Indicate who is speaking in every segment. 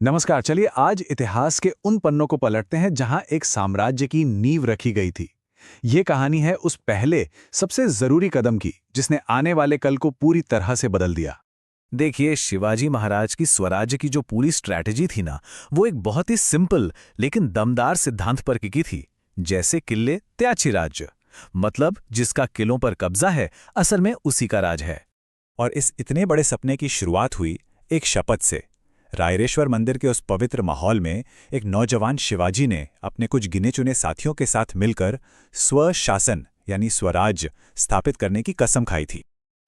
Speaker 1: नमस्कार। चलिए आज इतिहास के उन पन्नों को पलटते हैं जहां एक साम्राज्य की नींव रखी गई थी। ये कहानी है उस पहले सबसे जरूरी कदम की जिसने आने वाले कल को पूरी तरह से बदल दिया।
Speaker 2: देखिए, शिवाजी महाराज की स्वराज्य की जो पूरी स्ट्रैटेजी थी ना, वो एक बहुत ही सिंपल लेकिन दमदार सिद्धांत पर टिकी थी। जैसे किले त्याची राज्य, मतलब जिसका किलों पर कब्जा है, असल में उसी का राज है।
Speaker 3: और इस इतने बड़े सपने की शुरुआत हुई एक शपथ से। रायरेश्वर मंदिर के उस पवित्र माहौल में एक नौजवान शिवाजी ने अपने कुछ गिने चुने साथियों के साथ मिलकर स्वशासन यानी स्वराज्य स्थापित करने की कसम खाई थी।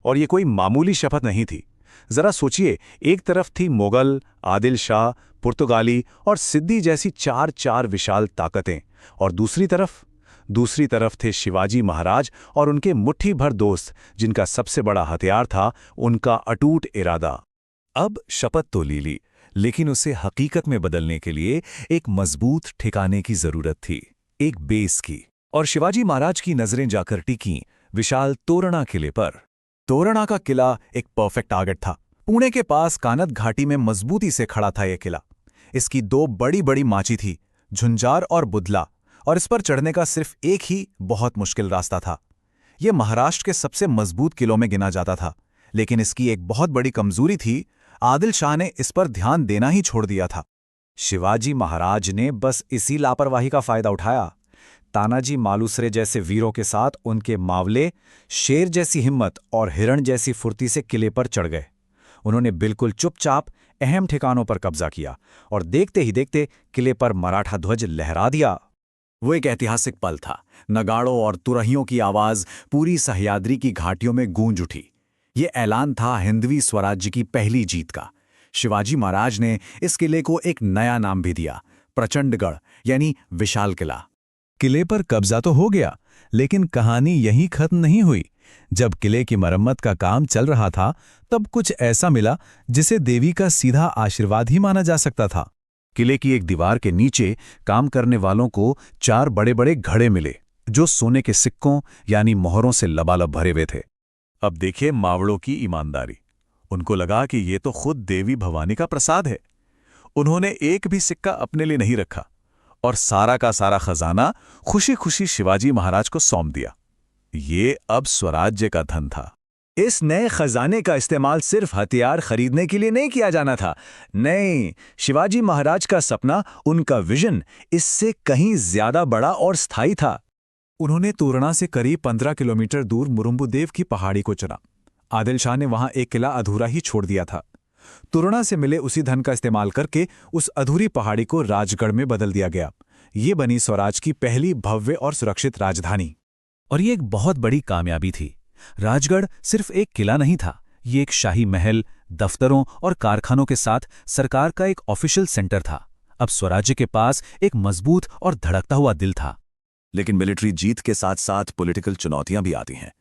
Speaker 1: और ये कोई मामूली शपथ नहीं थी। जरा सोचिए, एक तरफ थी मुगल, आदिल शाह, पुर्तगाली और सिद्दी जैसी चार चार विशाल ताकतें, और दूसरी तरफ थे शिवाजी महाराज और उनके मुट्ठी भर दोस्त, जिनका सबसे बड़ा हथियार था उनका अटूट इरादा।
Speaker 2: अब शपथ तो ले ली, लेकिन उसे हकीकत में बदलने के लिए एक मजबूत ठिकाने की जरूरत थी, एक बेस की। और शिवाजी महाराज की नजरें जाकर टिकीं विशाल तोरणा किले पर। तोरणा का किला एक परफेक्ट टारगेट था। पुणे के पास कानद घाटी में मजबूती से खड़ा था यह किला। इसकी दो बड़ी बड़ी माची थी, झुंझार और बुदला, और इस पर चढ़ने का सिर्फ एक ही बहुत मुश्किल रास्ता था। यह महाराष्ट्र के सबसे मजबूत किलों में गिना जाता था, लेकिन इसकी एक बहुत बड़ी कमजोरी थी। आदिल शाह ने इस पर ध्यान देना ही छोड़ दिया था। शिवाजी महाराज ने बस इसी लापरवाही का फायदा उठाया। तानाजी मालुसरे जैसे वीरों के साथ उनके मावले शेर जैसी हिम्मत और हिरण जैसी फुर्ती से किले पर चढ़ गए। उन्होंने बिल्कुल चुपचाप अहम ठिकानों पर कब्जा किया और देखते ही देखते किले पर मराठा ध्वज लहरा दिया। वो एक ऐतिहासिक पल था। नगाड़ों और तुरहियों की आवाज पूरी सह्याद्री की घाटियों में गूंज उठी। ये ऐलान था हिंदवी स्वराज्य की पहली जीत का। शिवाजी महाराज ने इस किले को एक नया नाम भी दिया, प्रचंडगढ़, यानी विशाल किला। किले पर कब्जा तो हो गया, लेकिन कहानी यहीं खत्म नहीं हुई। जब किले की मरम्मत का काम चल रहा था, तब कुछ ऐसा मिला जिसे देवी का सीधा आशीर्वाद ही माना जा सकता था। किले की एक दीवार के नीचे काम करने वालों को 4 बड़े बड़े घड़े मिले, जो सोने के सिक्कों यानी मोहरों से लबालब भरे हुए थे। अब देखिए मावड़ों की ईमानदारी। उनको लगा कि ये तो खुद देवी भवानी का प्रसाद है। उन्होंने एक भी सिक्का अपने लिए नहीं रखा और सारा का सारा खजाना खुशी खुशी शिवाजी महाराज को सौंप दिया। ये अब स्वराज्य का धन था। इस नए खजाने का इस्तेमाल सिर्फ हथियार खरीदने के लिए नहीं किया जाना था। नहीं, शिवाजी महाराज का सपना, उनका विजन इससे कहीं ज्यादा बड़ा और स्थायी था। उन्होंने तोरणा से करीब 15 किलोमीटर दूर मुरुम्बुदेव की पहाड़ी को चुना। आदिल शाह ने वहां एक किला अधूरा ही छोड़ दिया था। तोरणा से मिले उसी धन का इस्तेमाल करके उस अधूरी पहाड़ी को राजगढ़ में बदल दिया गया। ये बनी स्वराज की पहली भव्य और सुरक्षित राजधानी। और ये एक बहुत बड़ी कामयाबी थी। राजगढ़ सिर्फ एक किला नहीं था, ये एक शाही महल, दफ्तरों और कारखानों के साथ सरकार का एक ऑफिशियल सेंटर था। अब स्वराज्य के पास एक मजबूत और धड़कता हुआ दिल था। लेकिन मिलिट्री जीत के साथ साथ पॉलिटिकल चुनौतियां भी आती हैं।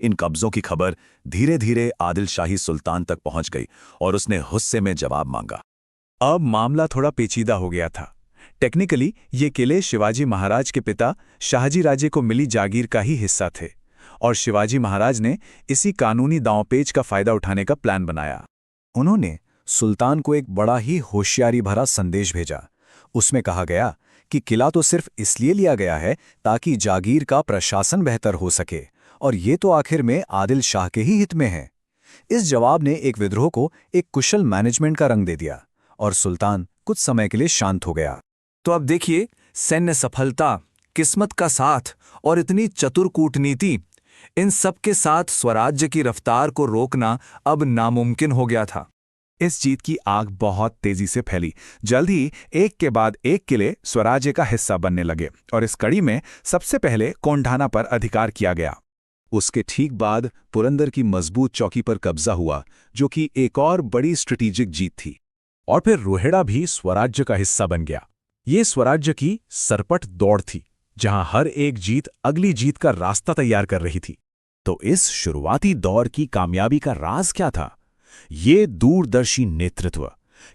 Speaker 2: इन कब्जों की खबर धीरे धीरे आदिल शाही सुल्तान तक पहुंच गई और उसने गुस्से में जवाब मांगा। अब मामला थोड़ा पेचीदा हो गया था। टेक्निकली ये किले शिवाजी महाराज के पिता शाहजी राजे को मिली जागीर का ही हिस्सा थे, और शिवाजी महाराज ने इसी कानूनी दांवपेच का फायदा उठाने का प्लान बनाया। उन्होंने सुल्तान को एक बड़ा ही होशियारी भरा संदेश भेजा। उसमें कहा गया कि किला तो सिर्फ इसलिए लिया गया है ताकि जागीर का प्रशासन बेहतर हो सके, और ये तो आखिर में आदिल शाह के ही हित में है। इस जवाब ने एक विद्रोह को एक कुशल मैनेजमेंट का रंग दे दिया और सुल्तान कुछ समय के लिए शांत हो गया। तो अब देखिए, सैन्य सफलता, किस्मत का साथ और इतनी चतुर कूटनीति, इन सब के साथ स्वराज्य की रफ्तार को रोकना अब नामुमकिन हो गया था। इस जीत की आग बहुत तेजी से फैली। जल्द ही एक के बाद एक किले स्वराज्य का हिस्सा बनने लगे, और इस कड़ी में सबसे पहले कोंढाना पर अधिकार किया गया। उसके ठीक बाद पुरंदर की मजबूत चौकी पर कब्जा हुआ, जो कि एक और बड़ी स्ट्रेटेजिक जीत थी। और फिर रोहेड़ा भी स्वराज्य का हिस्सा बन गया। ये स्वराज्य की सरपट दौड़ थी, जहां हर एक जीत अगली जीत का रास्ता तैयार कर रही थी। तो इस शुरुआती दौर की कामयाबी का राज क्या था? ये दूरदर्शी नेतृत्व,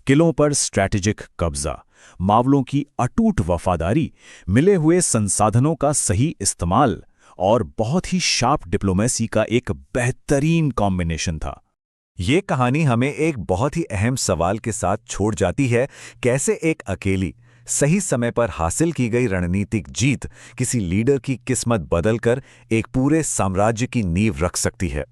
Speaker 2: किलों पर स्ट्रैटेजिक कब्जा, मावलों की अटूट वफादारी, मिले हुए संसाधनों का सही इस्तेमाल और बहुत ही शार्प डिप्लोमेसी का एक बेहतरीन कॉम्बिनेशन था। ये कहानी हमें एक बहुत ही अहम सवाल के साथ छोड़ जाती है, कैसे एक अकेली सही समय पर हासिल की गई रणनीतिक जीत किसी लीडर की किस्मत बदलकर एक पूरे साम्राज्य की नींव रख सकती है।